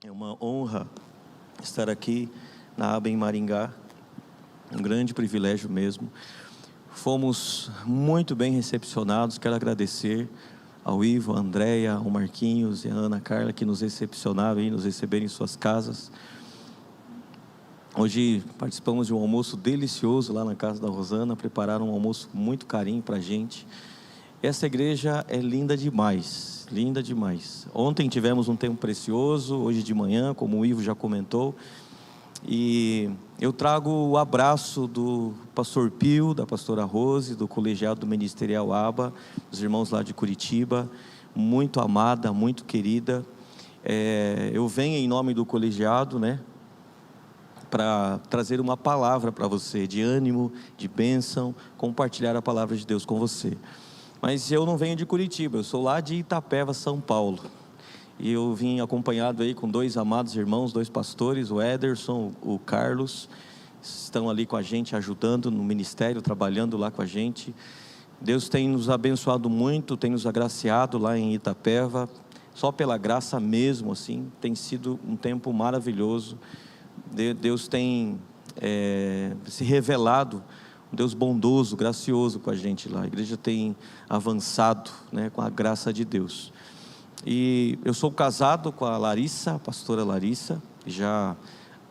É uma honra estar aqui na ABA em Maringá, um grande privilégio mesmo. Fomos muito bem recepcionados, quero agradecer ao Ivo, a Andréia, ao Marquinhos e a Ana Carla que nos recepcionaram e nos receberam em suas casas. Hoje participamos de um almoço delicioso lá na casa da Rosana, prepararam um almoço com muito carinho para a gente. Essa igreja é linda demais, linda demais. Ontem tivemos um tempo precioso, hoje de manhã, como o Ivo já comentou, e eu trago o abraço do pastor Pio, da pastora Rose, do colegiado do Ministerial ABA, dos irmãos lá de Curitiba, muito amada, muito querida. Eu venho em nome do colegiado, para trazer uma palavra para você, de ânimo, de bênção, compartilhar a palavra de Deus com você. Mas eu não venho de Curitiba, eu sou lá de Itapeva, São Paulo. E eu vim acompanhado aí com dois amados irmãos, dois pastores, o Ederson, o Carlos, estão ali com a gente, ajudando no ministério, trabalhando lá com a gente. Deus tem nos abençoado muito, tem nos agraciado lá em Itapeva, só pela graça mesmo, assim, tem sido um tempo maravilhoso. Deus tem se revelado, um Deus bondoso, gracioso com a gente lá. A igreja tem avançado, com a graça de Deus. E eu sou casado com a Larissa, a pastora Larissa, já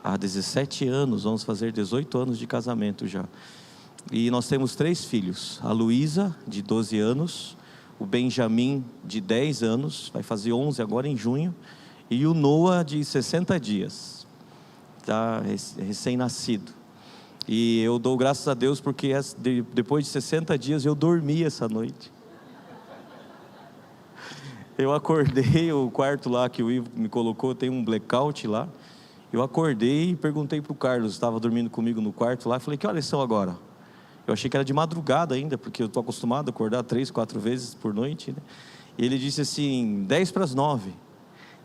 há 17 anos, vamos fazer 18 anos de casamento já. E nós temos 3 filhos, a Luísa, de 12 anos, o Benjamin, de 10 anos, vai fazer 11 agora em junho, e o Noah, de 60 dias, está recém-nascido. E eu dou graças a Deus porque depois de 60 dias eu dormi essa noite. Eu acordei, o quarto lá que o Ivo me colocou, tem um blackout lá. Eu acordei e perguntei para o Carlos, estava dormindo comigo no quarto lá, falei, que horas são agora? Eu achei que era de madrugada ainda, porque eu estou acostumado a acordar 3, 4 vezes por noite, E ele disse assim, 10 para as 9.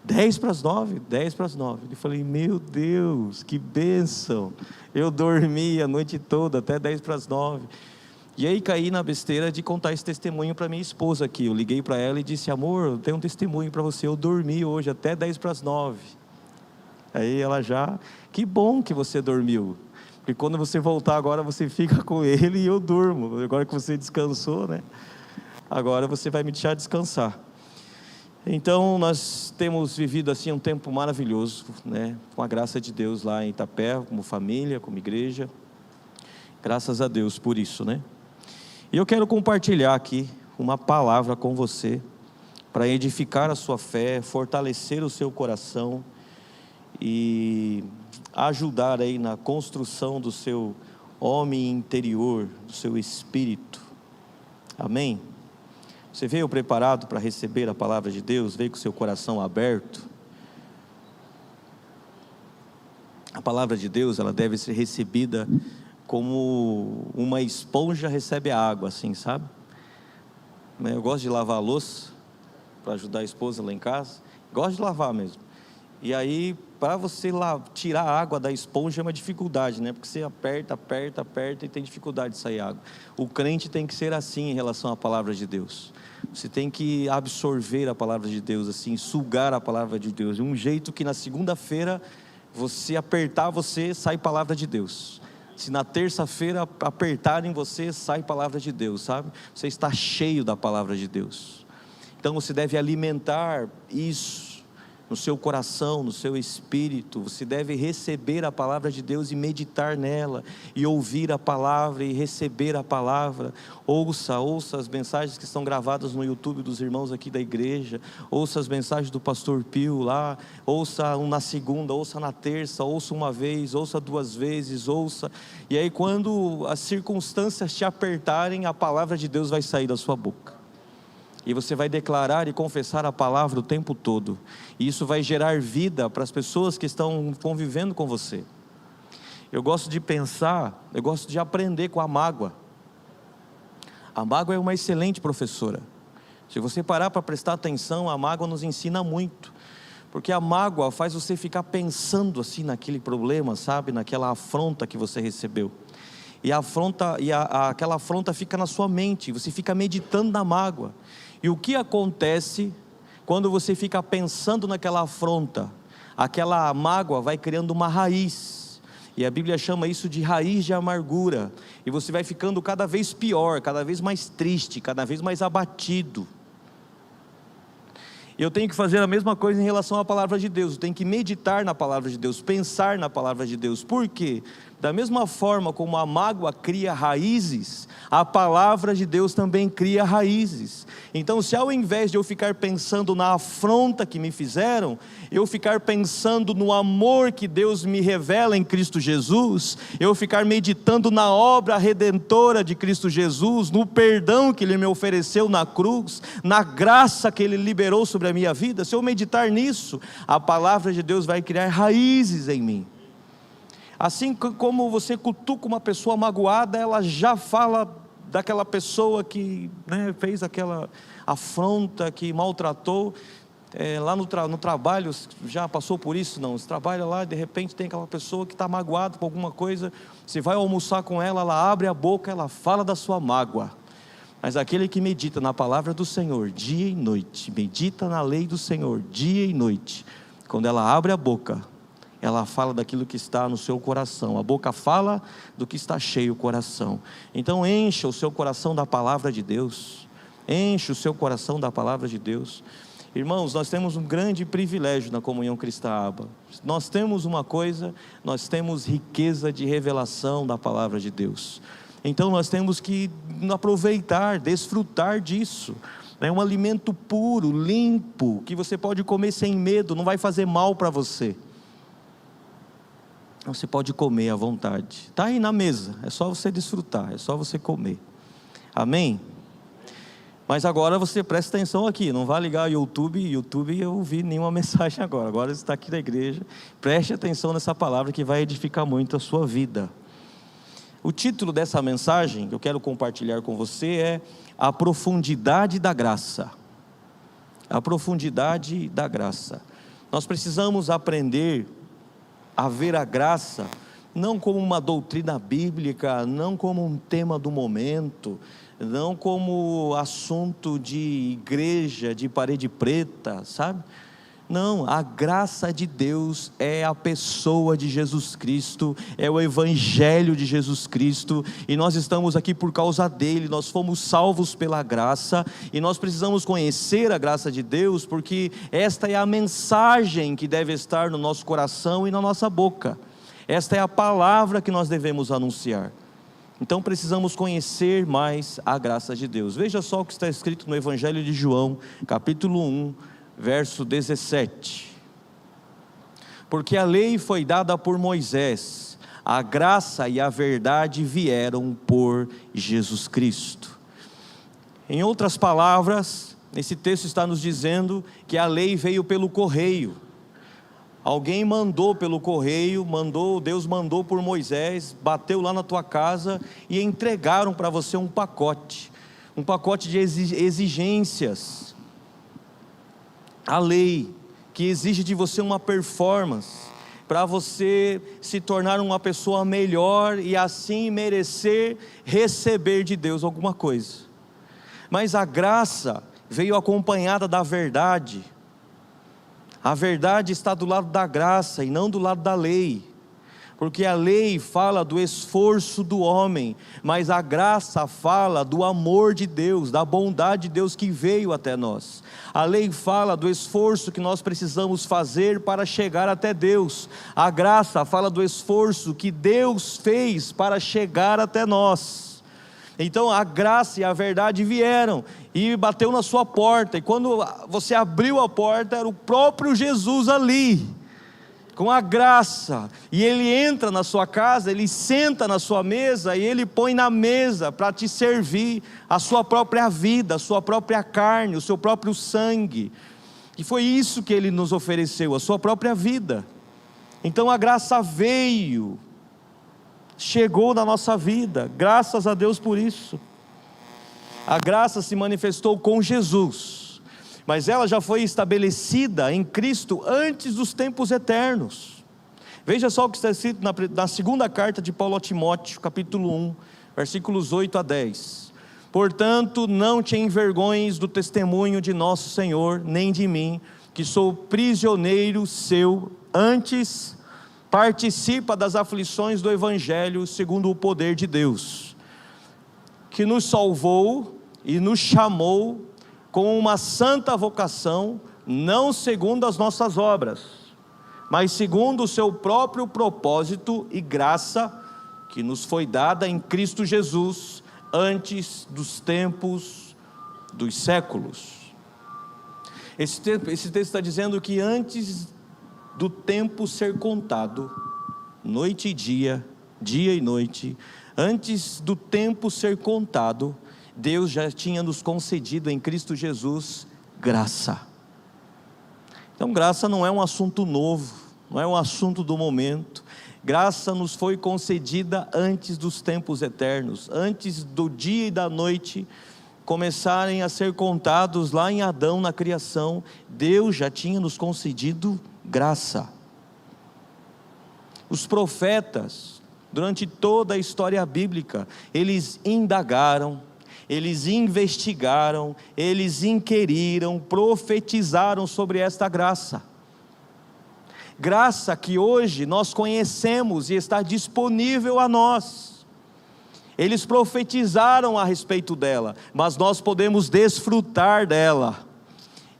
10 para as 9, 10 para as 9. Eu falei, meu Deus, que bênção. Eu dormi a noite toda, até 10 para as 9. E aí caí na besteira de contar esse testemunho para minha esposa aqui. Eu liguei para ela e disse, amor, eu tenho um testemunho para você. Eu dormi hoje até 10 para as 9. Aí ela já, que bom que você dormiu. Porque quando você voltar agora, você fica com ele e eu durmo. Agora que você descansou, agora você vai me deixar descansar. Então nós temos vivido assim um tempo maravilhoso, com a graça de Deus lá em Itapeva, como família, como igreja. Graças a Deus por isso, E eu quero compartilhar aqui uma palavra com você, para edificar a sua fé, fortalecer o seu coração e ajudar aí na construção do seu homem interior, do seu espírito. Amém? Você veio preparado para receber a palavra de Deus? Veio com o seu coração aberto? A palavra de Deus, ela deve ser recebida como uma esponja recebe a água, assim, sabe? Eu gosto de lavar a louça, para ajudar a esposa lá em casa. Gosto de lavar mesmo. E aí, para você tirar a água da esponja é uma dificuldade, Porque você aperta e tem dificuldade de sair água. O crente tem que ser assim em relação à palavra de Deus. Você tem que absorver a palavra de Deus, assim, sugar a palavra de Deus. De um jeito que na segunda-feira, você apertar, sai palavra de Deus. Se na terça-feira apertarem você, sai palavra de Deus, sabe? Você está cheio da palavra de Deus. Então você deve alimentar isso no seu coração, no seu espírito. Você deve receber a palavra de Deus e meditar nela, e ouvir a palavra e receber a palavra. Ouça as mensagens que estão gravadas no YouTube dos irmãos aqui da igreja, ouça as mensagens do pastor Pio lá, ouça na segunda, ouça na terça, ouça uma vez, ouça 2 vezes, e aí quando as circunstâncias te apertarem, a palavra de Deus vai sair da sua boca. E você vai declarar e confessar a palavra o tempo todo. E isso vai gerar vida para as pessoas que estão convivendo com você. Eu gosto de pensar, eu gosto de aprender com a mágoa. A mágoa é uma excelente professora. Se você parar para prestar atenção, a mágoa nos ensina muito. Porque a mágoa faz você ficar pensando assim naquele problema, sabe? Naquela afronta que você recebeu. E aquela afronta fica na sua mente, você fica meditando na mágoa. E o que acontece quando você fica pensando naquela afronta? aquela mágoa vai criando uma raiz, e a Bíblia chama isso de raiz de amargura, e você vai ficando cada vez pior, cada vez mais triste, cada vez mais abatido. Eu tenho que fazer a mesma coisa em relação à palavra de Deus, eu tenho que meditar na palavra de Deus, pensar na palavra de Deus. Por quê? Da mesma forma como a mágoa cria raízes, a palavra de Deus também cria raízes. Então, se ao invés de eu ficar pensando na afronta que me fizeram, eu ficar pensando no amor que Deus me revela em Cristo Jesus, eu ficar meditando na obra redentora de Cristo Jesus, no perdão que Ele me ofereceu na cruz, na graça que Ele liberou sobre a minha vida, se eu meditar nisso, a palavra de Deus vai criar raízes em mim. Assim como você cutuca uma pessoa magoada, ela já fala daquela pessoa que, fez aquela afronta, que maltratou. Lá no trabalho, já passou por isso? Não, você trabalha lá e de repente tem aquela pessoa que está magoada com alguma coisa, você vai almoçar com ela, ela abre a boca, ela fala da sua mágoa. Mas aquele que medita na palavra do Senhor dia e noite, medita na lei do Senhor dia e noite, quando ela abre a boca, ela fala daquilo que está no seu coração. A boca fala do que está cheio o coração. Então encha o seu coração da palavra de Deus. Enche o seu coração da palavra de Deus. Irmãos, nós temos um grande privilégio na comunhão cristã Aba. Nós temos uma coisa, nós temos riqueza de revelação da palavra de Deus. Então nós temos que aproveitar, desfrutar disso. É um alimento puro, limpo, que você pode comer sem medo, não vai fazer mal para você. Você pode comer à vontade, está aí na mesa, é só você desfrutar, é só você comer, amém? Mas agora você presta atenção aqui, não vá ligar o YouTube eu ouvi nenhuma mensagem agora você está aqui na igreja, preste atenção nessa palavra que vai edificar muito a sua vida. O título dessa mensagem que eu quero compartilhar com você é A Profundidade da Graça. A profundidade da graça. Nós precisamos aprender a ver a graça, não como uma doutrina bíblica, não como um tema do momento, não como assunto de igreja, de parede preta, sabe? Não, a graça de Deus é a pessoa de Jesus Cristo, é o Evangelho de Jesus Cristo, e nós estamos aqui por causa dele, nós fomos salvos pela graça, e nós precisamos conhecer a graça de Deus, porque esta é a mensagem que deve estar no nosso coração e na nossa boca, esta é a palavra que nós devemos anunciar. Então precisamos conhecer mais a graça de Deus. Veja só o que está escrito no Evangelho de João, capítulo 1, verso 17, porque a lei foi dada por Moisés, a graça e a verdade vieram por Jesus Cristo. Em outras palavras, esse texto está nos dizendo que a lei veio pelo correio, alguém mandou pelo correio, Deus mandou por Moisés, bateu lá na tua casa e entregaram para você um pacote de exigências. A lei que exige de você uma performance, para você se tornar uma pessoa melhor e assim merecer receber de Deus alguma coisa. Mas a graça veio acompanhada da verdade. A verdade está do lado da graça e não do lado da lei. Porque a lei fala do esforço do homem, mas a graça fala do amor de Deus, da bondade de Deus que veio até nós. A lei fala do esforço que nós precisamos fazer para chegar até Deus. A graça fala do esforço que Deus fez para chegar até nós. Então a graça e a verdade vieram e bateu na sua porta, e quando você abriu a porta, era o próprio Jesus ali, com a graça, e Ele entra na sua casa, Ele senta na sua mesa, e Ele põe na mesa para te servir a sua própria vida, a sua própria carne, o seu próprio sangue, e foi isso que Ele nos ofereceu, a sua própria vida. Então a graça veio, chegou na nossa vida, graças a Deus por isso. A graça se manifestou com Jesus, mas ela já foi estabelecida em Cristo antes dos tempos eternos. Veja só o que está escrito na segunda carta de Paulo a Timóteo, capítulo 1, versículos 8 a 10. Portanto, não te envergonhes do testemunho de nosso Senhor, nem de mim, que sou prisioneiro seu antes participa das aflições do Evangelho segundo o poder de Deus, que nos salvou e nos chamou com uma santa vocação, não segundo as nossas obras, mas segundo o seu próprio propósito e graça, que nos foi dada em Cristo Jesus, antes dos tempos dos séculos. Esse texto está dizendo que antes do tempo ser contado, noite e dia, dia e noite, antes do tempo ser contado, Deus já tinha nos concedido em Cristo Jesus graça. Então graça não é um assunto novo, não é um assunto do momento. Graça nos foi concedida antes dos tempos eternos, antes do dia e da noite começarem a ser contados lá em Adão na criação. Deus já tinha nos concedido graça. Os profetas, durante toda a história bíblica, eles indagaram, eles investigaram, eles inquiriram, profetizaram sobre esta graça. Graça que hoje nós conhecemos e está disponível a nós. Eles profetizaram a respeito dela, mas nós podemos desfrutar dela.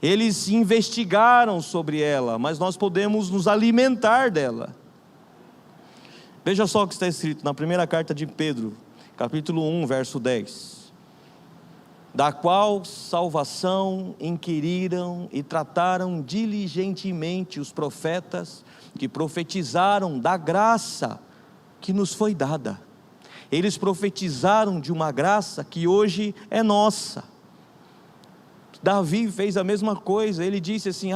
Eles investigaram sobre ela, mas nós podemos nos alimentar dela. Veja só o que está escrito na primeira carta de Pedro, capítulo 1, verso 10. Da qual salvação inquiriram e trataram diligentemente os profetas que profetizaram da graça que nos foi dada. Eles profetizaram de uma graça que hoje é nossa. Davi fez a mesma coisa. Ele disse assim: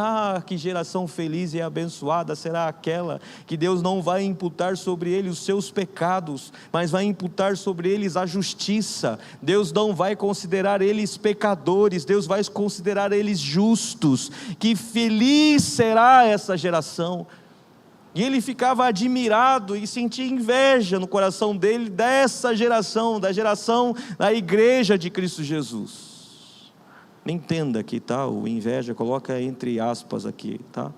que geração feliz e abençoada será aquela que Deus não vai imputar sobre ele os seus pecados, mas vai imputar sobre eles a justiça. Deus não vai considerar eles pecadores, Deus vai considerar eles justos. Que feliz será essa geração. E ele ficava admirado e sentia inveja no coração dele dessa geração, da geração da igreja de Cristo Jesus. Entenda aqui, tá? O inveja, coloca entre aspas aqui, tá?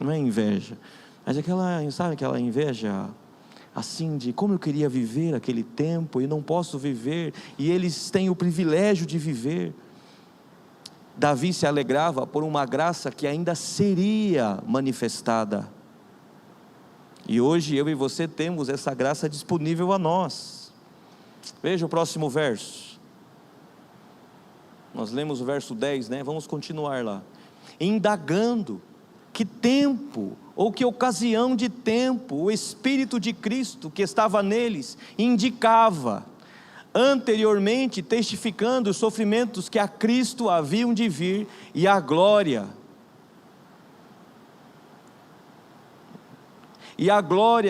Não é inveja, mas sabe aquela inveja assim de como eu queria viver aquele tempo e não posso viver, e eles têm o privilégio de viver. Davi se alegrava por uma graça que ainda seria manifestada, e hoje eu e você temos essa graça disponível a nós. Veja o próximo verso. Nós lemos o verso 10, né? Vamos continuar lá. Indagando que tempo, ou que ocasião de tempo, o Espírito de Cristo que estava neles indicava, anteriormente testificando os sofrimentos que a Cristo haviam de vir, e a glória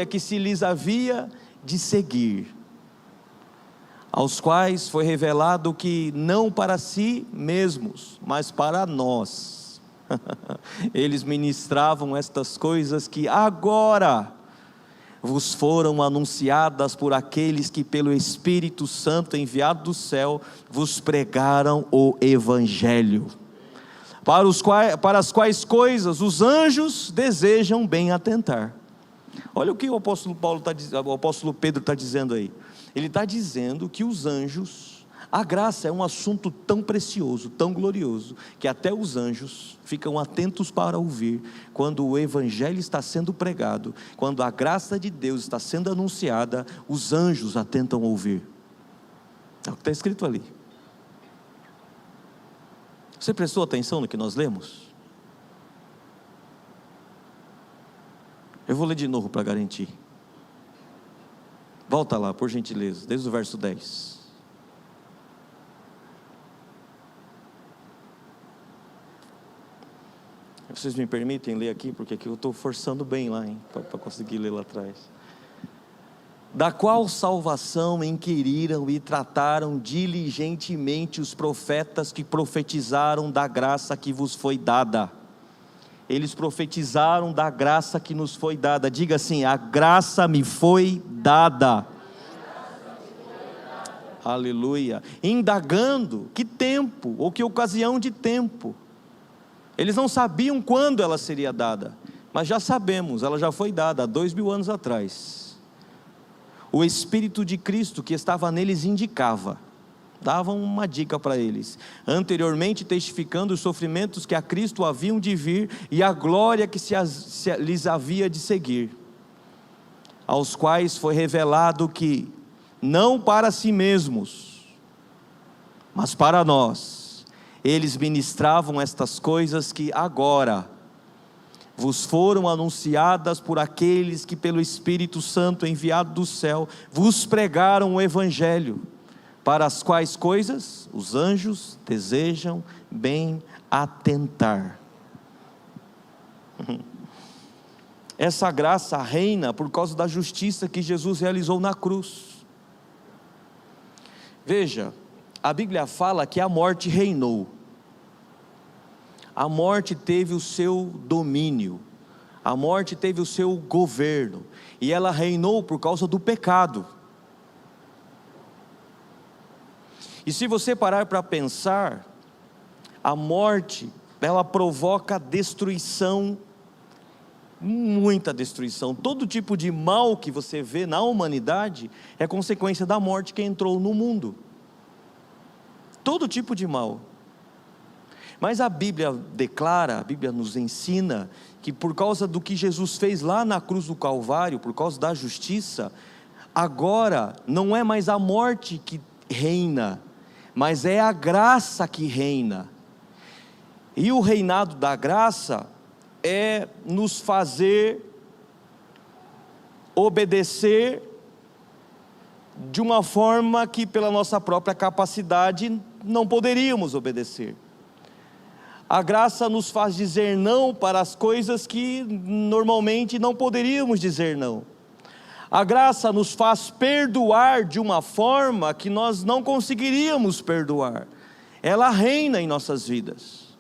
que se lhes havia de seguir, aos quais foi revelado que não para si mesmos, mas para nós, eles ministravam estas coisas que agora vos foram anunciadas por aqueles que pelo Espírito Santo enviado do céu, vos pregaram o Evangelho, para as quais coisas os anjos desejam bem atentar. Olha o que o apóstolo Pedro está dizendo aí. Ele está dizendo que os anjos, a graça é um assunto tão precioso, tão glorioso, que até os anjos ficam atentos para ouvir, quando o Evangelho está sendo pregado, quando a graça de Deus está sendo anunciada, os anjos atentam a ouvir. É o que está escrito ali. Você prestou atenção no que nós lemos? Eu vou ler de novo para garantir. Volta lá, por gentileza, desde o verso 10. Vocês me permitem ler aqui, porque aqui eu estou forçando bem lá, para conseguir ler lá atrás. Da qual salvação inquiriram e trataram diligentemente os profetas que profetizaram da graça que vos foi dada. Eles profetizaram da graça que nos foi dada. Diga assim: a graça me foi dada. Aleluia. Indagando que tempo, ou que ocasião de tempo. Eles não sabiam quando ela seria dada, Mas já sabemos, ela já foi dada há 2000 anos atrás. O Espírito de Cristo que estava neles indicava, dava uma dica para eles, anteriormente testificando os sofrimentos que a Cristo haviam de vir e a glória que lhes havia de seguir, aos quais foi revelado que, não para si mesmos, mas para nós, eles ministravam estas coisas que agora vos foram anunciadas por aqueles que pelo Espírito Santo enviado do céu, vos pregaram o Evangelho, para as quais coisas os anjos desejam bem atentar. Essa graça reina por causa da justiça que Jesus realizou na cruz. Veja, a Bíblia fala que a morte reinou. A morte teve o seu domínio, a morte teve o seu governo, e ela reinou por causa do pecado. E se você parar para pensar, a morte, ela provoca destruição, muita destruição. Todo tipo de mal que você vê na humanidade é consequência da morte que entrou no mundo. Todo tipo de mal. Mas a Bíblia declara, a Bíblia nos ensina, que por causa do que Jesus fez lá na cruz do Calvário, por causa da justiça, agora não é mais a morte que reina, mas é a graça que reina. E o reinado da graça é nos fazer obedecer de uma forma que pela nossa própria capacidade não poderíamos obedecer. A graça nos faz dizer não para as coisas que normalmente não poderíamos dizer não. A graça nos faz perdoar de uma forma que nós não conseguiríamos perdoar. Ela reina em nossas vidas.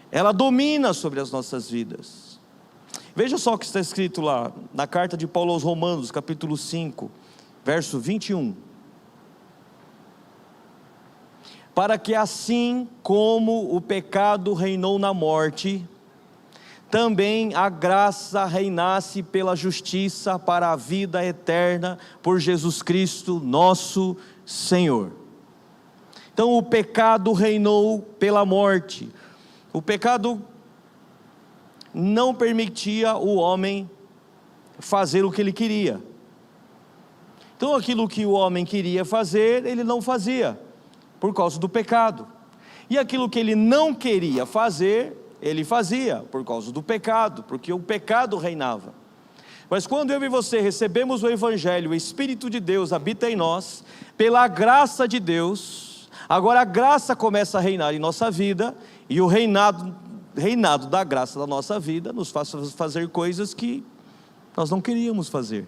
Ela domina sobre as nossas vidas. Veja só o que está escrito lá na carta de Paulo aos Romanos, capítulo 5, verso 21. Para que assim como o pecado reinou na morte, também a graça reinasse pela justiça para a vida eterna, por Jesus Cristo nosso Senhor. Então o pecado reinou pela morte. O pecado não permitia o homem fazer o que ele queria. Então aquilo que o homem queria fazer, ele não fazia, por causa do pecado. E aquilo que ele não queria fazer, ele fazia, por causa do pecado, porque o pecado reinava. Mas quando eu e você recebemos o Evangelho, o Espírito de Deus habita em nós, pela graça de Deus, agora a graça começa a reinar em nossa vida, e o reinado da graça da nossa vida nos faz fazer coisas que nós não queríamos fazer,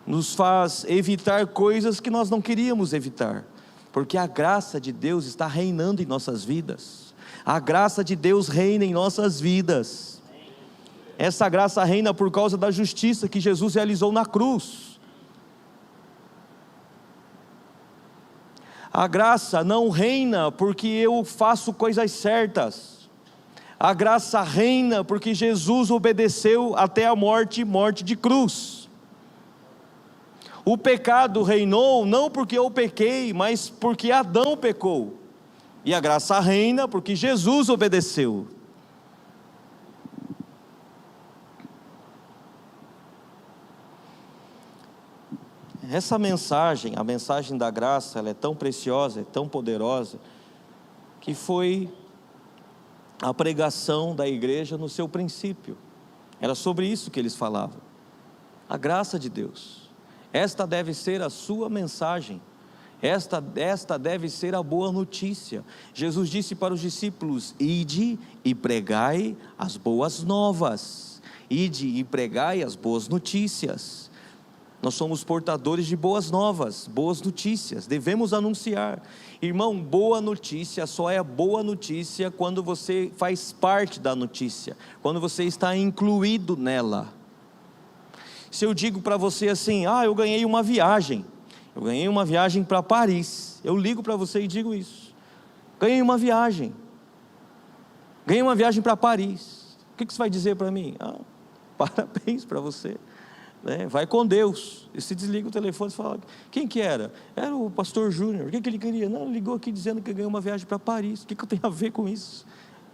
nos faz evitar coisas que nós não queríamos evitar, porque a graça de Deus está reinando em nossas vidas. A graça de Deus reina em nossas vidas. Essa graça reina por causa da justiça que Jesus realizou na cruz. A graça não reina porque eu faço coisas certas. A graça reina porque Jesus obedeceu até a morte, morte de cruz. O pecado reinou não porque eu pequei, mas porque Adão pecou. E a graça reina porque Jesus obedeceu. Essa mensagem, a mensagem da graça, ela é tão preciosa, é tão poderosa, que foi a pregação da igreja no seu princípio. Era sobre isso que eles falavam. A graça de Deus. Esta deve ser a sua mensagem. Esta deve ser a boa notícia. Jesus disse para os discípulos: ide e pregai as boas novas. Ide e pregai as boas notícias. Nós somos portadores de boas novas, boas notícias, devemos anunciar. Irmão, boa notícia só é boa notícia quando você faz parte da notícia, quando você está incluído nela. Se eu digo para você assim: eu ganhei uma viagem para Paris, eu ligo para você e digo isso: ganhei uma viagem para Paris. que você vai dizer para mim? Parabéns para você, né? Vai com Deus. E se desliga o telefone e fala, quem que era? Era o pastor Júnior. O que ele queria? Não, ele ligou aqui dizendo que ganhou uma viagem para Paris. O que eu tenho a ver com isso?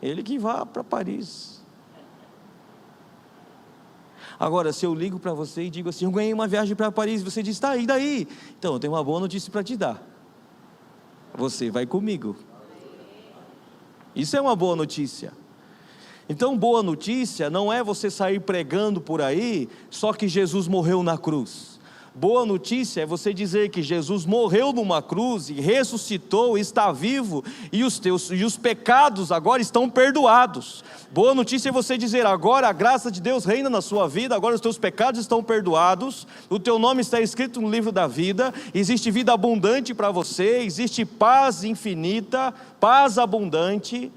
Ele que vá para Paris. Agora, se eu ligo para você e digo assim, eu ganhei uma viagem para Paris, você diz, tá, e daí? Então, eu tenho uma boa notícia para te dar. Você vai comigo. Isso é uma boa notícia. Então, boa notícia não é você sair pregando por aí, só que Jesus morreu na cruz. Boa notícia é você dizer que Jesus morreu numa cruz e ressuscitou, está vivo, e os pecados agora estão perdoados. Boa notícia é você dizer, agora a graça de Deus reina na sua vida, agora os teus pecados estão perdoados, o teu nome está escrito no livro da vida, existe vida abundante para você, existe paz infinita, paz abundante,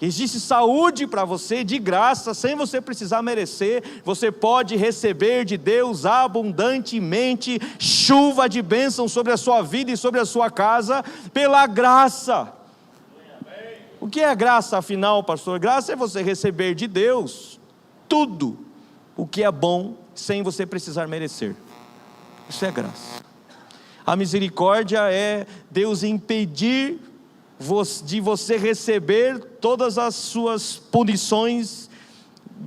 existe saúde para você, de graça, sem você precisar merecer. Você pode receber de Deus abundantemente, chuva de bênção sobre a sua vida e sobre a sua casa, pela graça. O que é graça afinal, pastor? Graça é você receber de Deus tudo o que é bom, sem você precisar merecer. Isso é graça. A misericórdia é Deus impedir de você receber todas as suas punições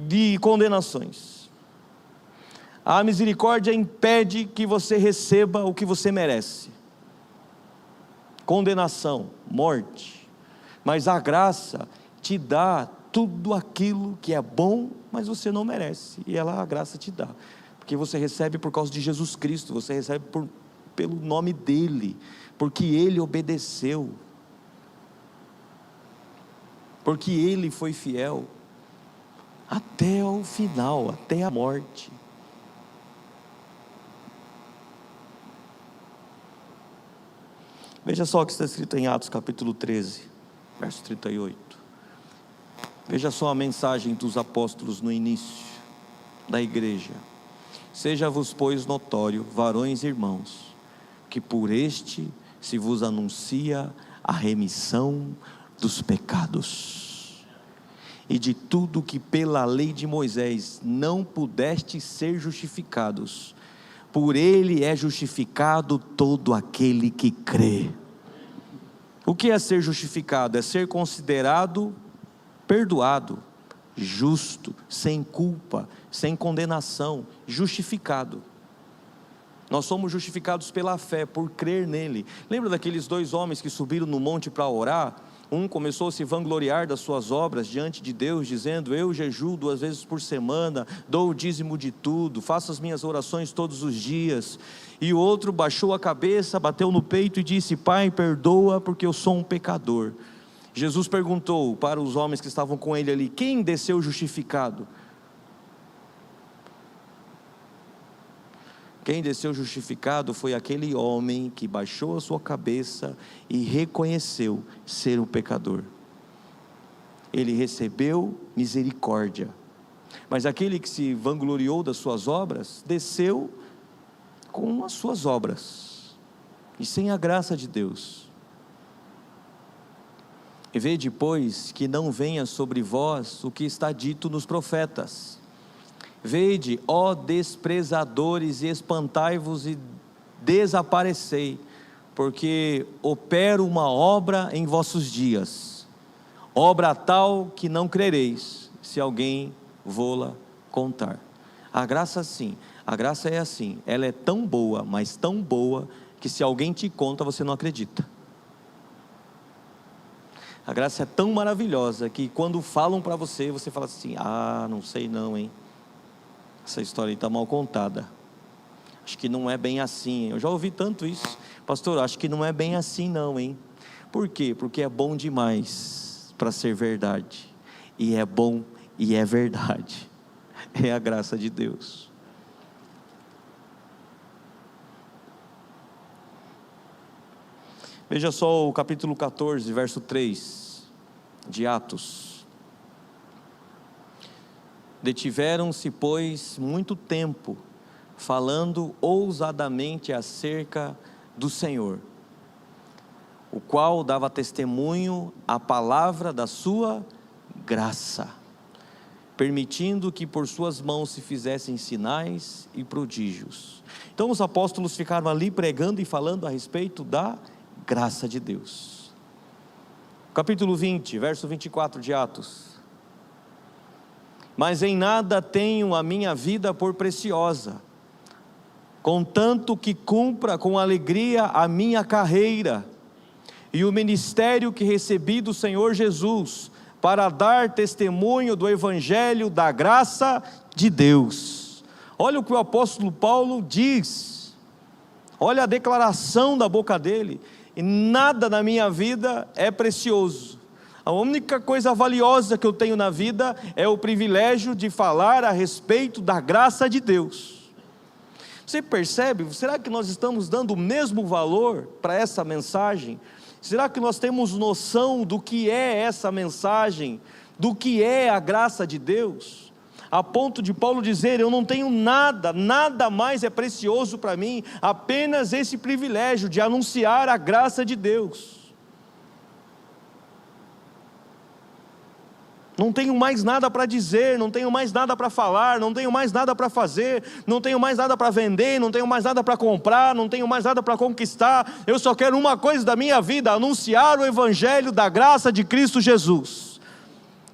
e condenações. A misericórdia impede que você receba o que você merece: condenação, morte. Mas a graça te dá tudo aquilo que é bom, mas você não merece, e a graça te dá, porque você recebe por causa de Jesus Cristo, você recebe pelo nome dEle, porque Ele obedeceu, porque Ele foi fiel até o final, até a morte. Veja só o que está escrito em Atos capítulo 13, verso 38. Veja só a mensagem dos apóstolos no início da igreja: seja-vos, pois, notório, varões e irmãos, que por este se vos anuncia a remissão dos pecados, e de tudo que pela lei de Moisés não pudeste ser justificados, por ele é justificado todo aquele que crê. O que é ser justificado? É ser considerado perdoado, justo, sem culpa, sem condenação, justificado. Nós somos justificados pela fé, por crer nele. Lembra daqueles dois homens que subiram no monte para orar? Um começou a se vangloriar das suas obras diante de Deus, dizendo: eu jejuo 2 vezes por semana, dou o dízimo de tudo, faço as minhas orações todos os dias. E o outro baixou a cabeça, bateu no peito e disse: Pai, perdoa, porque eu sou um pecador. Jesus perguntou para os homens que estavam com ele ali: quem desceu justificado? Quem desceu justificado foi aquele homem que baixou a sua cabeça e reconheceu ser um pecador. Ele recebeu misericórdia. Mas aquele que se vangloriou das suas obras, desceu com as suas obras e sem a graça de Deus. E vede, pois, que não venha sobre vós o que está dito nos profetas: vede, ó desprezadores, e espantai-vos e desaparecei, porque opero uma obra em vossos dias, obra tal que não crereis, se alguém vô-la contar. A graça sim, a graça é assim, ela é tão boa, mas tão boa, que se alguém te conta, você não acredita. A graça é tão maravilhosa, que quando falam para você, você fala assim: não sei não, hein? Essa história está mal contada, acho que não é bem assim. Eu já ouvi tanto isso: pastor, acho que não é bem assim não, hein? Por quê? Porque é bom demais para ser verdade, e é bom e é verdade, é a graça de Deus. Veja só o capítulo 14, verso 3 de Atos. Detiveram-se, pois, muito tempo, falando ousadamente acerca do Senhor, o qual dava testemunho à palavra da sua graça. permitindo que por suas mãos se fizessem sinais e prodígios. Então os apóstolos ficaram ali pregando e falando a respeito da graça de Deus. Capítulo 20, verso 24 de Atos. Mas em nada tenho a minha vida por preciosa, contanto que cumpra com alegria a minha carreira e o ministério que recebi do Senhor Jesus, para dar testemunho do evangelho da graça de Deus. Olha o que o apóstolo Paulo diz, olha a declaração da boca dele: e nada na minha vida é precioso. A única coisa valiosa que eu tenho na vida é o privilégio de falar a respeito da graça de Deus. Você percebe? Será que nós estamos dando o mesmo valor para essa mensagem? Será que nós temos noção do que é essa mensagem, do que é a graça de Deus? A ponto de Paulo dizer: eu não tenho nada, nada mais é precioso para mim, apenas esse privilégio de anunciar a graça de Deus. Não tenho mais nada para dizer, não tenho mais nada para falar, não tenho mais nada para fazer, não tenho mais nada para vender, não tenho mais nada para comprar, não tenho mais nada para conquistar. Eu só quero uma coisa da minha vida: anunciar o evangelho da graça de Cristo Jesus.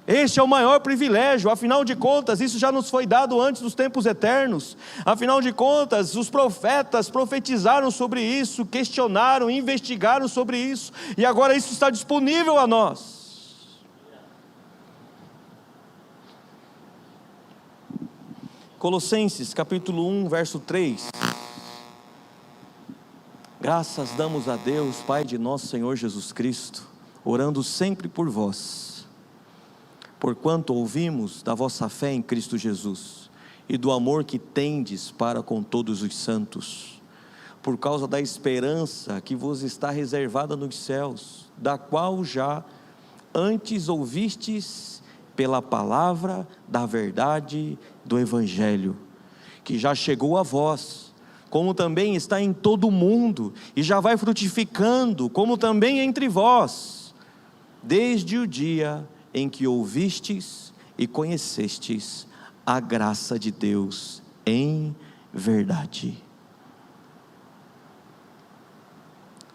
Este é o maior privilégio. Afinal de contas, isso já nos foi dado antes dos tempos eternos. Afinal de contas, os profetas profetizaram sobre isso, questionaram, investigaram sobre isso, e agora isso está disponível a nós. Colossenses capítulo 1, verso 3. Graças damos a Deus, Pai de nosso Senhor Jesus Cristo, orando sempre por vós, porquanto ouvimos da vossa fé em Cristo Jesus, e do amor que tendes para com todos os santos, por causa da esperança que vos está reservada nos céus, da qual já antes ouvistes pela palavra da verdade do Evangelho, que já chegou a vós, como também está em todo o mundo, e já vai frutificando, como também entre vós, desde o dia em que ouvistes e conhecestes a graça de Deus em verdade.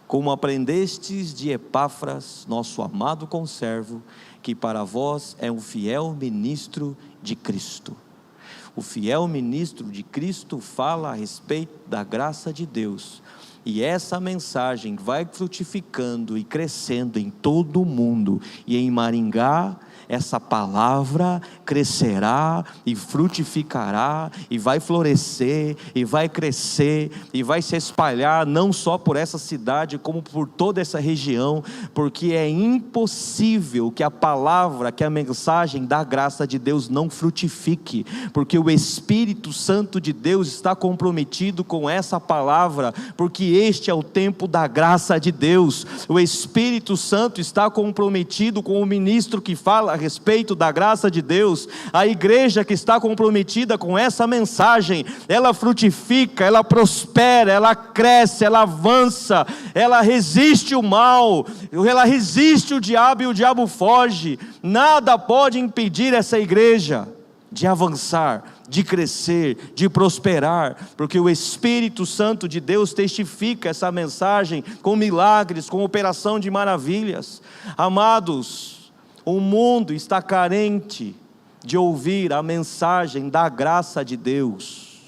Como aprendestes de Epáfras, nosso amado conservo, que para vós é um fiel ministro de Cristo. O fiel ministro de Cristo fala a respeito da graça de Deus, e essa mensagem vai frutificando e crescendo em todo o mundo, e em Maringá essa palavra crescerá e frutificará, e vai florescer, e vai crescer, e vai se espalhar, não só por essa cidade, como por toda essa região, porque é impossível que a palavra, que a mensagem da graça de Deus não frutifique, porque o Espírito Santo de Deus está comprometido com essa palavra, porque este é o tempo da graça de Deus. O Espírito Santo está comprometido com o ministro que fala a respeito da graça de Deus. A igreja que está comprometida com essa mensagem, ela frutifica, ela prospera, ela cresce, ela avança, ela resiste o mal, ela resiste o diabo e o diabo foge. Nada pode impedir essa igreja de avançar, de crescer, de prosperar, porque o Espírito Santo de Deus testifica essa mensagem com milagres, com operação de maravilhas. Amados, o mundo está carente de ouvir a mensagem da graça de Deus.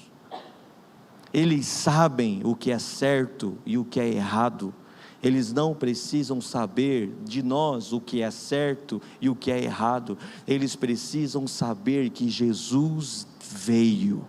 Eles sabem o que é certo e o que é errado. Eles não precisam saber de nós o que é certo e o que é errado. Eles precisam saber que Jesus veio,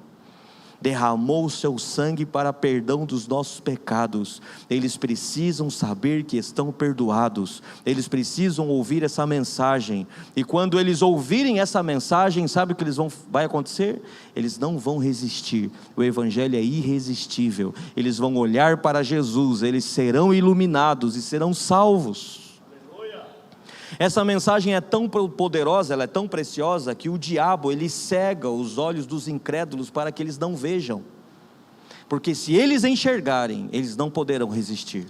derramou o seu sangue para perdão dos nossos pecados. Eles precisam saber que estão perdoados. Eles precisam ouvir essa mensagem, e quando eles ouvirem essa mensagem, sabe o que vai acontecer? Eles não vão resistir. O Evangelho é irresistível. Eles vão olhar para Jesus, eles serão iluminados e serão salvos. Essa mensagem é tão poderosa, ela é tão preciosa, que o diabo, ele cega os olhos dos incrédulos para que eles não vejam, porque se eles enxergarem, eles não poderão resistir.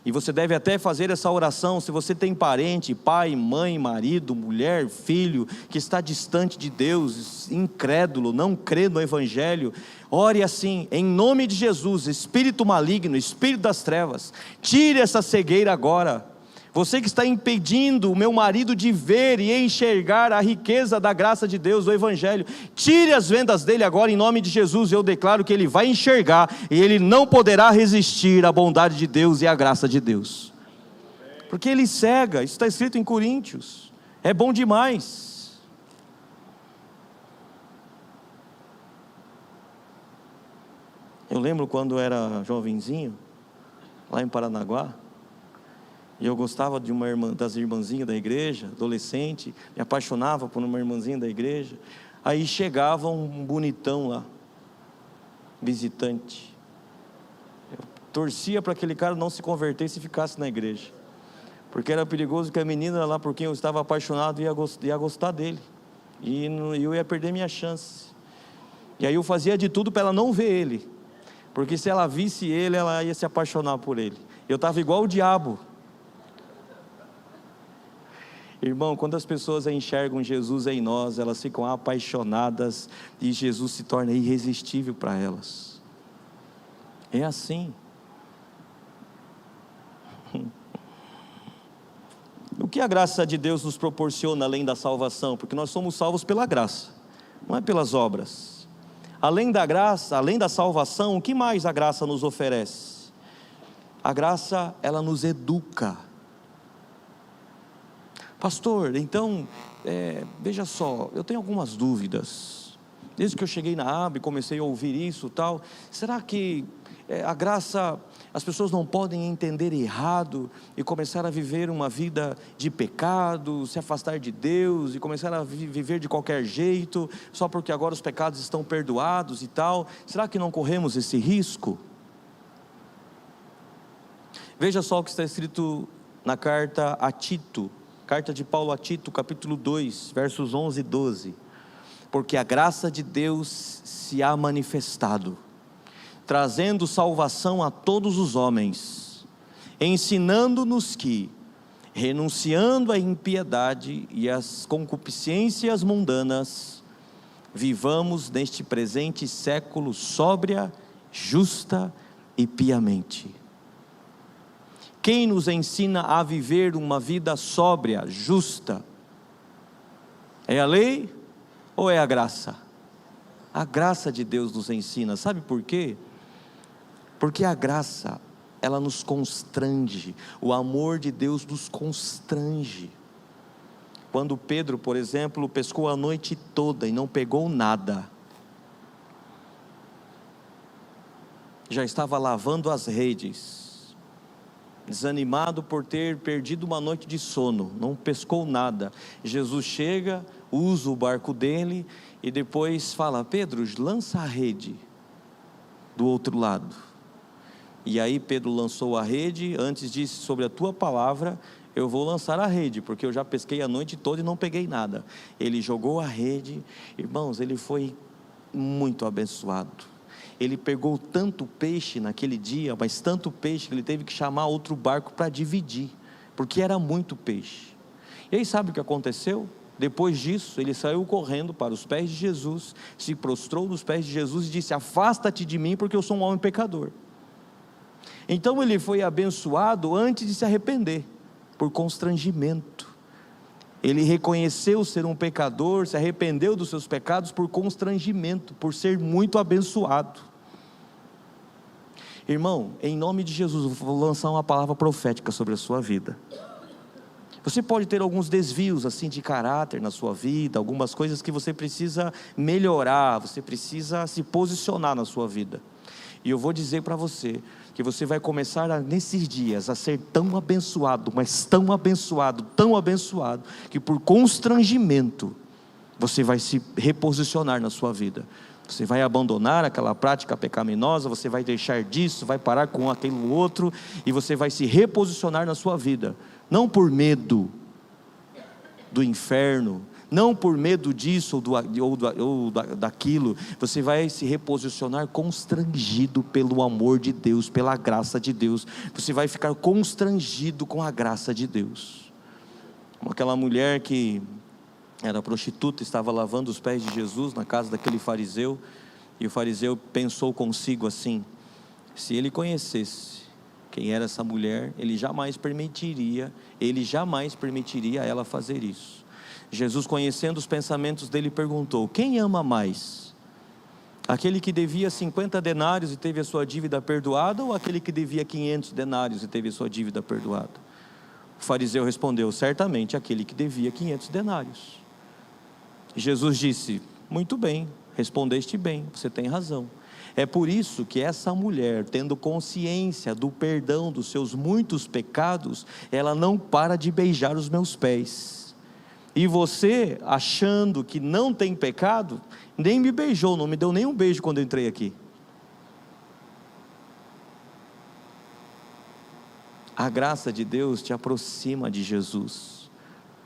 E você deve até fazer essa oração, se você tem parente, pai, mãe, marido, mulher, filho, que está distante de Deus, incrédulo, não crê no Evangelho, ore assim: em nome de Jesus, espírito maligno, espírito das trevas, tire essa cegueira agora. Você que está impedindo o meu marido de ver e enxergar a riqueza da graça de Deus, do Evangelho, tire as vendas dele agora em nome de Jesus. Eu declaro que ele vai enxergar e ele não poderá resistir à bondade de Deus e à graça de Deus, porque ele cega. Isso está escrito em Coríntios, é bom demais. Eu lembro quando eu era jovenzinho, lá em Paranaguá, e eu gostava de uma irmã, das irmãzinhas da igreja, adolescente, me apaixonava por uma irmãzinha da igreja. Aí chegava um bonitão lá, visitante. Eu torcia para aquele cara não se convertesse e ficasse na igreja, porque era perigoso que a menina lá por quem eu estava apaixonado ia gostar dele, e eu ia perder minha chance. E aí eu fazia de tudo para ela não ver ele, porque se ela visse ele, ela ia se apaixonar por ele. Eu estava igual o diabo. Irmão, quando as pessoas enxergam Jesus em nós, elas ficam apaixonadas e Jesus se torna irresistível para elas. É assim. O que a graça de Deus nos proporciona além da salvação? Porque nós somos salvos pela graça, não é pelas obras. Além da graça, além da salvação, o que mais a graça nos oferece? A graça, ela nos educa. Pastor, então, veja só, eu tenho algumas dúvidas. Desde que eu cheguei na ABA e comecei a ouvir isso e tal, será que a graça, as pessoas não podem entender errado e começar a viver uma vida de pecado, se afastar de Deus e começar a viver de qualquer jeito, só porque agora os pecados estão perdoados e tal? Será que não corremos esse risco? Veja só o que está escrito na carta a Tito, carta de Paulo a Tito, capítulo 2, versos 11 e 12. Porque a graça de Deus se há manifestado, trazendo salvação a todos os homens, ensinando-nos que, renunciando à impiedade e às concupiscências mundanas, vivamos neste presente século sóbria, justa e piamente. Quem nos ensina a viver uma vida sóbria, justa? É a lei ou é a graça? A graça de Deus nos ensina. Sabe por quê? Porque a graça, ela nos constrange. O amor de Deus nos constrange. Quando Pedro, por exemplo, pescou a noite toda e não pegou nada, já estava lavando as redes, desanimado por ter perdido uma noite de sono, não pescou nada. Jesus chega, usa o barco dele e depois fala: Pedro, lança a rede do outro lado. E aí Pedro lançou a rede, antes disse: sobre a tua palavra eu vou lançar a rede, porque eu já pesquei a noite toda e não peguei nada. Ele jogou a rede. Irmãos, ele foi muito abençoado. Ele pegou tanto peixe naquele dia, mas tanto peixe que ele teve que chamar outro barco para dividir, porque era muito peixe. E aí sabe o que aconteceu? Depois disso, ele saiu correndo para os pés de Jesus, se prostrou nos pés de Jesus e disse: afasta-te de mim, porque eu sou um homem pecador. Então ele foi abençoado antes de se arrepender, por constrangimento. Ele reconheceu ser um pecador, se arrependeu dos seus pecados por constrangimento, por ser muito abençoado. Irmão, em nome de Jesus, eu vou lançar uma palavra profética sobre a sua vida. Você pode ter alguns desvios assim de caráter na sua vida, algumas coisas que você precisa melhorar, você precisa se posicionar na sua vida. E eu vou dizer para você que você vai começar nesses dias a ser tão abençoado, mas tão abençoado, que por constrangimento você vai se reposicionar na sua vida. Você vai abandonar aquela prática pecaminosa, você vai deixar disso, vai parar com aquele outro, e você vai se reposicionar na sua vida, não por medo do inferno, não por medo disso ou daquilo. Você vai se reposicionar constrangido pelo amor de Deus, pela graça de Deus. Você vai ficar constrangido com a graça de Deus. Como aquela mulher que era prostituta, estava lavando os pés de Jesus na casa daquele fariseu, e o fariseu pensou consigo assim: se ele conhecesse quem era essa mulher, ele jamais permitiria ela fazer isso. Jesus, conhecendo os pensamentos dele, perguntou: quem ama mais? Aquele que devia 50 denários e teve a sua dívida perdoada, ou aquele que devia 500 denários e teve a sua dívida perdoada? O fariseu respondeu: certamente aquele que devia 500 denários. Jesus disse: muito bem, respondeste bem, você tem razão. É por isso que essa mulher, tendo consciência do perdão dos seus muitos pecados, ela não para de beijar os meus pés. E você, achando que não tem pecado, nem me beijou, não me deu nenhum beijo quando eu entrei aqui. A graça de Deus te aproxima de Jesus,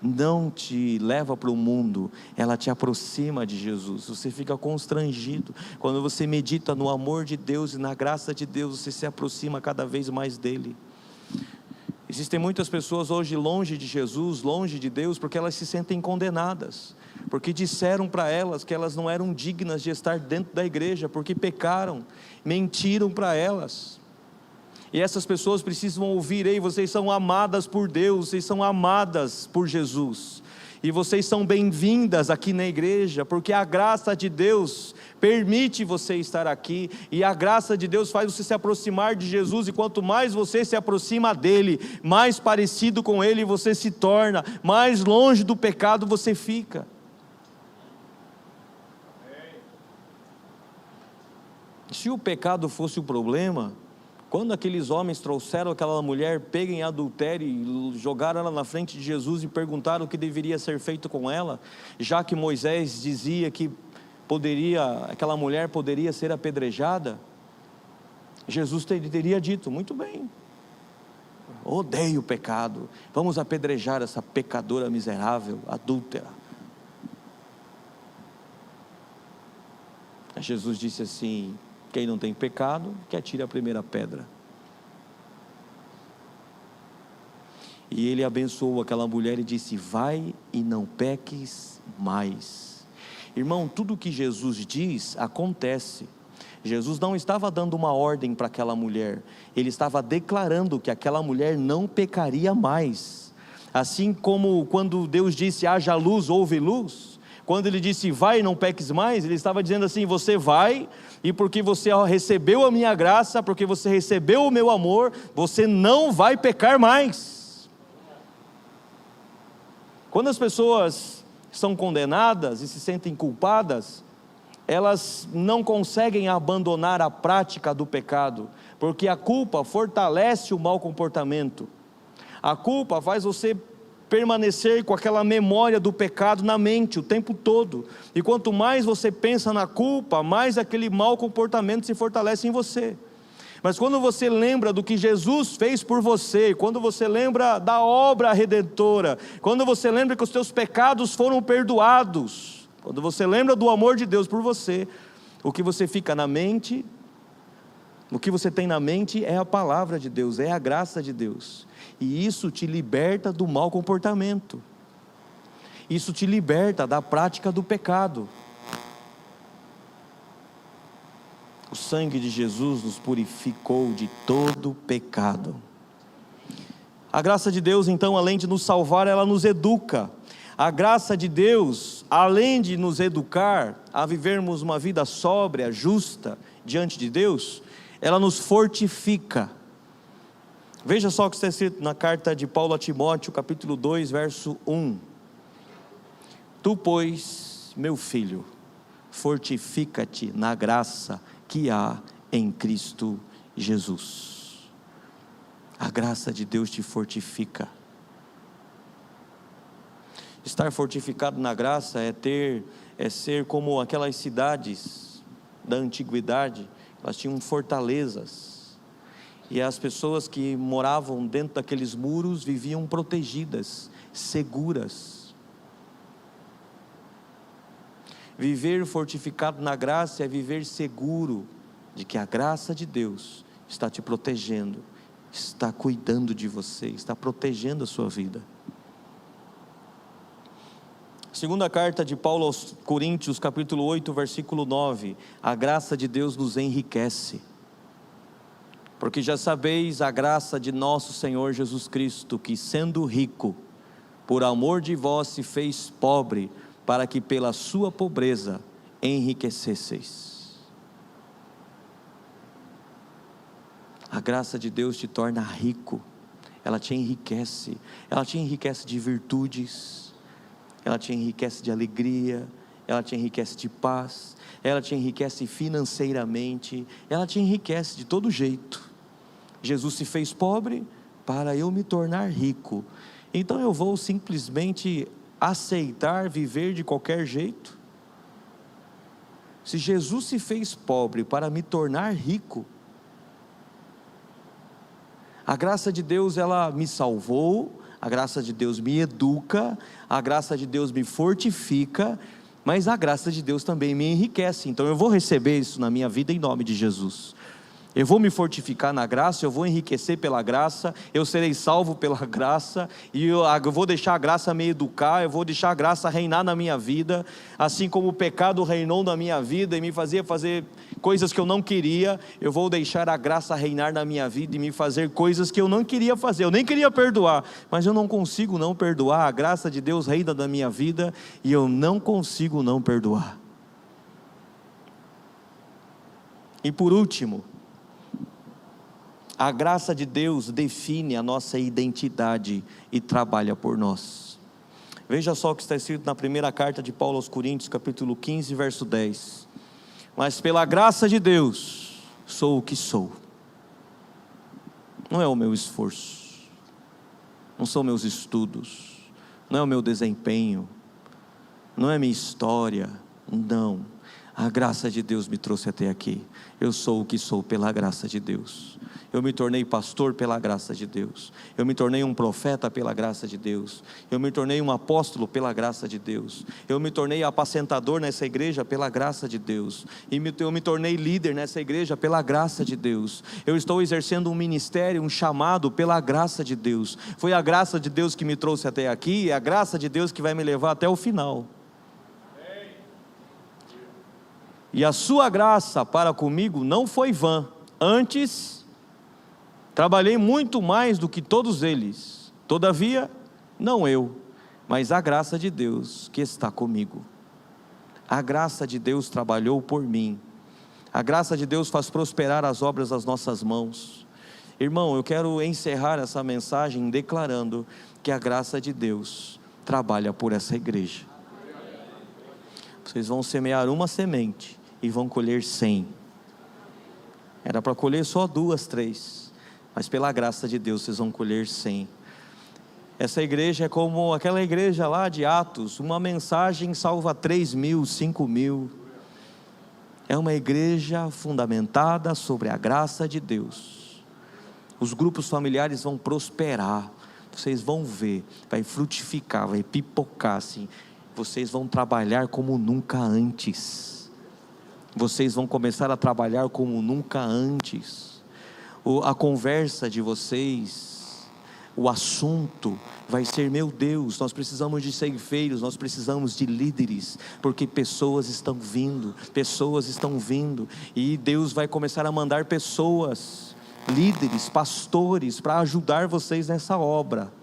não te leva para o mundo, ela te aproxima de Jesus. Você fica constrangido, quando você medita no amor de Deus e na graça de Deus, você se aproxima cada vez mais dele. Existem muitas pessoas hoje longe de Jesus, longe de Deus, porque elas se sentem condenadas, porque disseram para elas que elas não eram dignas de estar dentro da igreja, porque pecaram, mentiram para elas. E essas pessoas precisam ouvir: ei, vocês são amadas por Deus, vocês são amadas por Jesus, e vocês são bem-vindas aqui na igreja, porque a graça de Deus permite você estar aqui, e a graça de Deus faz você se aproximar de Jesus, e quanto mais você se aproxima dele, mais parecido com ele você se torna, mais longe do pecado você fica. Se o pecado fosse o problema, quando aqueles homens trouxeram aquela mulher pega em adultério e jogaram ela na frente de Jesus e perguntaram o que deveria ser feito com ela, já que Moisés dizia que aquela mulher poderia ser apedrejada, Jesus teria dito: muito bem, odeio o pecado, vamos apedrejar essa pecadora miserável, adúltera. Jesus disse assim: quem não tem pecado, que atire a primeira pedra. E ele abençoou aquela mulher e disse: vai e não peques mais. Irmão, tudo que Jesus diz, acontece. Jesus não estava dando uma ordem para aquela mulher, ele estava declarando que aquela mulher não pecaria mais. Assim como quando Deus disse: haja luz, houve luz. Quando ele disse: vai e não peques mais, ele estava dizendo assim: você vai, e porque você recebeu a minha graça, porque você recebeu o meu amor, você não vai pecar mais. Quando as pessoas são condenadas e se sentem culpadas, elas não conseguem abandonar a prática do pecado, porque a culpa fortalece o mau comportamento. A culpa faz você permanecer com aquela memória do pecado na mente o tempo todo, e quanto mais você pensa na culpa, mais aquele mau comportamento se fortalece em você. Mas quando você lembra do que Jesus fez por você, quando você lembra da obra redentora, quando você lembra que os teus pecados foram perdoados, quando você lembra do amor de Deus por você, o que você fica na mente, o que você tem na mente é a palavra de Deus, é a graça de Deus, e isso te liberta do mau comportamento, isso te liberta da prática do pecado. O sangue de Jesus nos purificou de todo pecado. A graça de Deus, então, além de nos salvar, ela nos educa. A graça de Deus, além de nos educar a vivermos uma vida sóbria, justa, diante de Deus, ela nos fortifica. Veja só o que está escrito na carta de Paulo a Timóteo, capítulo 2, verso 1. Tu, pois, meu filho, fortifica-te na graça que há em Cristo Jesus. A graça de Deus te fortifica. Estar fortificado na graça é ser como aquelas cidades da antiguidade. Elas tinham fortalezas, e as pessoas que moravam dentro daqueles muros viviam protegidas, seguras. Viver fortificado na graça é viver seguro de que a graça de Deus está te protegendo, está cuidando de você, está protegendo a sua vida. Segunda carta de Paulo aos Coríntios, capítulo 8, versículo 9: a graça de Deus nos enriquece, porque já sabeis a graça de nosso Senhor Jesus Cristo, que sendo rico, por amor de vós se fez pobre, para que pela sua pobreza enriquecesseis. A graça de Deus te torna rico, ela te enriquece de virtudes, ela te enriquece de alegria, ela te enriquece de paz, ela te enriquece financeiramente, ela te enriquece de todo jeito. Jesus se fez pobre para eu me tornar rico, então eu vou simplesmente aceitar viver de qualquer jeito? Se Jesus se fez pobre para me tornar rico, a graça de Deus, ela me salvou, a graça de Deus me educa, a graça de Deus me fortifica, mas a graça de Deus também me enriquece. Então eu vou receber isso na minha vida em nome de Jesus. Eu vou me fortificar na graça, eu vou enriquecer pela graça, eu serei salvo pela graça, e eu vou deixar a graça me educar, eu vou deixar a graça reinar na minha vida, assim como o pecado reinou na minha vida e me fazia fazer coisas que eu não queria, eu vou deixar a graça reinar na minha vida e me fazer coisas que eu não queria fazer, eu nem queria perdoar, mas eu não consigo não perdoar, a graça de Deus reina na minha vida, e eu não consigo não perdoar. E por último, a graça de Deus define a nossa identidade e trabalha por nós. Veja só o que está escrito na primeira carta de Paulo aos Coríntios, capítulo 15, verso 10. Mas pela graça de Deus, sou o que sou. Não é o meu esforço, não são meus estudos, não é o meu desempenho, não é minha história, não. A graça de Deus me trouxe até aqui. Eu sou o que sou pela graça de Deus. Eu me tornei pastor pela graça de Deus. Eu me tornei um profeta pela graça de Deus. Eu me tornei um apóstolo pela graça de Deus. Eu me tornei apacentador nessa igreja pela graça de Deus. Eu me tornei líder nessa igreja pela graça de Deus. Eu estou exercendo um ministério, um chamado pela graça de Deus. Foi a graça de Deus que me trouxe até aqui, e a graça de Deus que vai me levar até o final. E a sua graça para comigo não foi vã. Antes, trabalhei muito mais do que todos eles. Todavia, não eu, mas a graça de Deus que está comigo. A graça de Deus trabalhou por mim. A graça de Deus faz prosperar as obras das nossas mãos. Irmão, eu quero encerrar essa mensagem declarando que a graça de Deus trabalha por essa igreja. Vocês vão semear uma semente e vão colher 100. Era para colher só 2, 3, mas pela graça de Deus vocês vão colher 100. Essa igreja é como aquela igreja lá de Atos, uma mensagem salva 3.000, 5.000. É uma igreja fundamentada sobre a graça de Deus. Os grupos familiares vão prosperar, vocês vão ver, vai frutificar, vai pipocar assim. Vocês vão trabalhar como nunca antes. Vocês vão começar a trabalhar como nunca antes. A conversa de vocês, o assunto vai ser: meu Deus, nós precisamos de ceifeiros, nós precisamos de líderes, porque pessoas estão vindo, e Deus vai começar a mandar pessoas, líderes, pastores, para ajudar vocês nessa obra.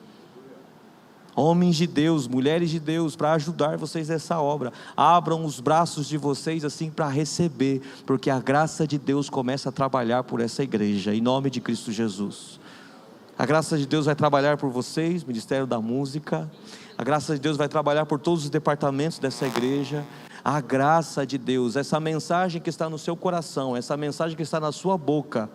Homens de Deus, mulheres de Deus, para ajudar vocês nessa obra. Abram os braços de vocês assim para receber, porque a graça de Deus começa a trabalhar por essa igreja, em nome de Cristo Jesus. A graça de Deus vai trabalhar por vocês, Ministério da Música. A graça de Deus vai trabalhar por todos os departamentos dessa igreja. A graça de Deus, essa mensagem que está no seu coração, essa mensagem que está na sua boca,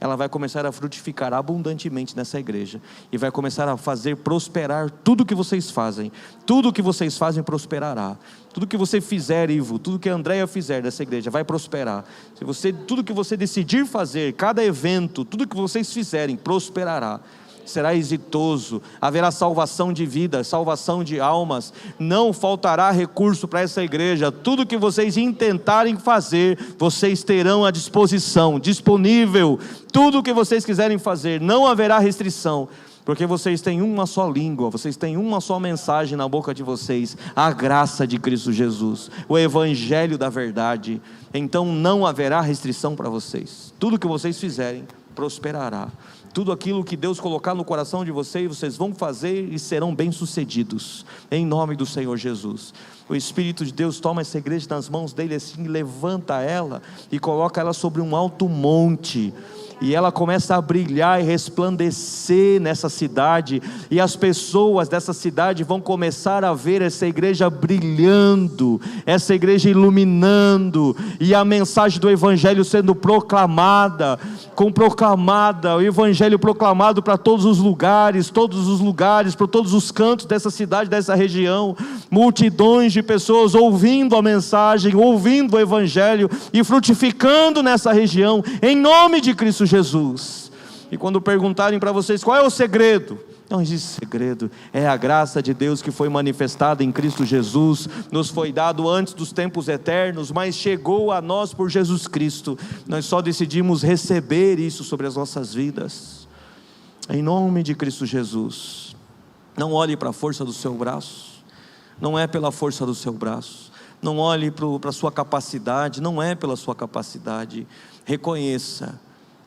ela vai começar a frutificar abundantemente nessa igreja, e vai começar a fazer prosperar tudo que vocês fazem. Tudo que vocês fazem prosperará. Tudo que você fizer, Ivo, tudo que a Andréia fizer nessa igreja vai prosperar. Tudo que você decidir fazer, cada evento, tudo que vocês fizerem prosperará. será exitoso, haverá salvação de vida, salvação de almas, não faltará recurso para essa igreja. Tudo que vocês intentarem fazer, vocês terão à disposição, disponível, tudo o que vocês quiserem fazer, não haverá restrição, porque vocês têm uma só língua, vocês têm uma só mensagem na boca de vocês, a graça de Cristo Jesus, o evangelho da verdade. Então não haverá restrição para vocês, tudo que vocês fizerem prosperará, tudo aquilo que Deus colocar no coração de vocês, vocês vão fazer e serão bem-sucedidos, em nome do Senhor Jesus. O Espírito de Deus toma essa igreja nas mãos dele assim, levanta ela e coloca ela sobre um alto monte, e ela começa a brilhar e resplandecer nessa cidade, e as pessoas dessa cidade vão começar a ver essa igreja brilhando, essa igreja iluminando, e a mensagem do evangelho sendo proclamada, o evangelho proclamado para todos os lugares, para todos os cantos dessa cidade, dessa região, multidões de pessoas ouvindo a mensagem, ouvindo o evangelho e frutificando nessa região, em nome de Cristo Jesus. E quando perguntarem para vocês qual é o segredo, não existe segredo, é a graça de Deus que foi manifestada em Cristo Jesus, nos foi dado antes dos tempos eternos, mas chegou a nós por Jesus Cristo. Nós só decidimos receber isso sobre as nossas vidas, em nome de Cristo Jesus. Não olhe para a força do seu braço, não é pela força do seu braço, não olhe para a sua capacidade, não é pela sua capacidade. Reconheça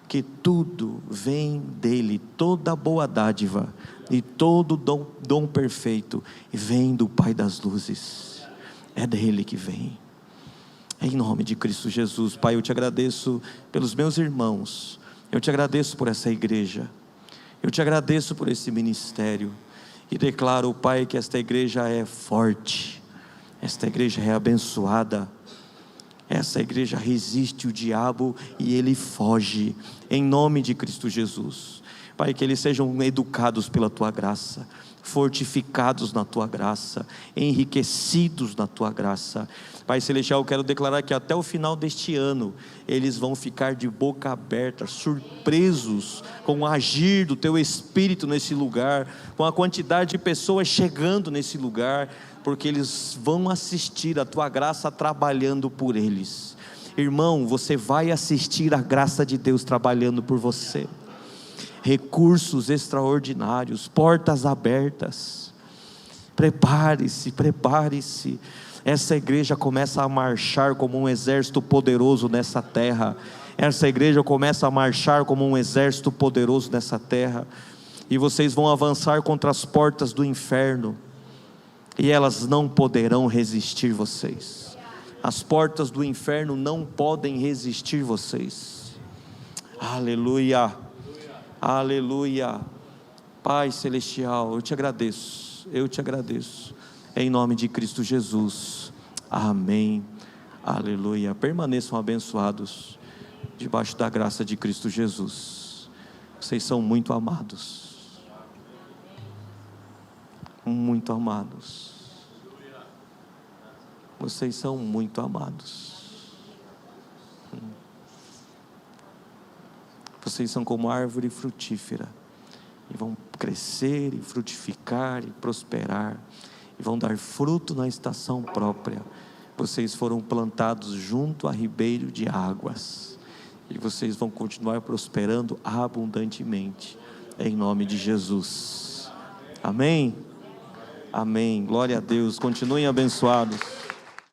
que tudo vem dele, toda boa dádiva e todo dom perfeito vem do Pai das luzes, é dele que vem, em nome de Cristo Jesus. Pai, eu te agradeço pelos meus irmãos, eu te agradeço por essa igreja, eu te agradeço por esse ministério, e declaro, Pai, que esta igreja é forte, esta igreja é abençoada, essa igreja resiste o diabo e ele foge, em nome de Cristo Jesus. Pai, que eles sejam educados pela tua graça, fortificados na tua graça, enriquecidos na tua graça. Pai celestial, eu quero declarar que até o final deste ano eles vão ficar de boca aberta, surpresos com o agir do teu Espírito nesse lugar, com a quantidade de pessoas chegando nesse lugar, porque eles vão assistir a tua graça trabalhando por eles. Irmão, você vai assistir a graça de Deus trabalhando por você, recursos extraordinários, portas abertas. Prepare-se, essa igreja começa a marchar como um exército poderoso nessa terra, essa igreja começa a marchar como um exército poderoso nessa terra, e vocês vão avançar contra as portas do inferno, e elas não poderão resistir vocês. As portas do inferno não podem resistir vocês. Aleluia, aleluia. Pai celestial, eu te agradeço, em nome de Cristo Jesus, amém, aleluia. Permaneçam abençoados, debaixo da graça de Cristo Jesus. Vocês são muito amados, muito amados, vocês são muito amados. Vocês são como árvore frutífera, e vão crescer e frutificar e prosperar, e vão dar fruto na estação própria. Vocês foram plantados junto a ribeiro de águas, e vocês vão continuar prosperando abundantemente, em nome de Jesus, amém? Amém, glória a Deus, continuem abençoados.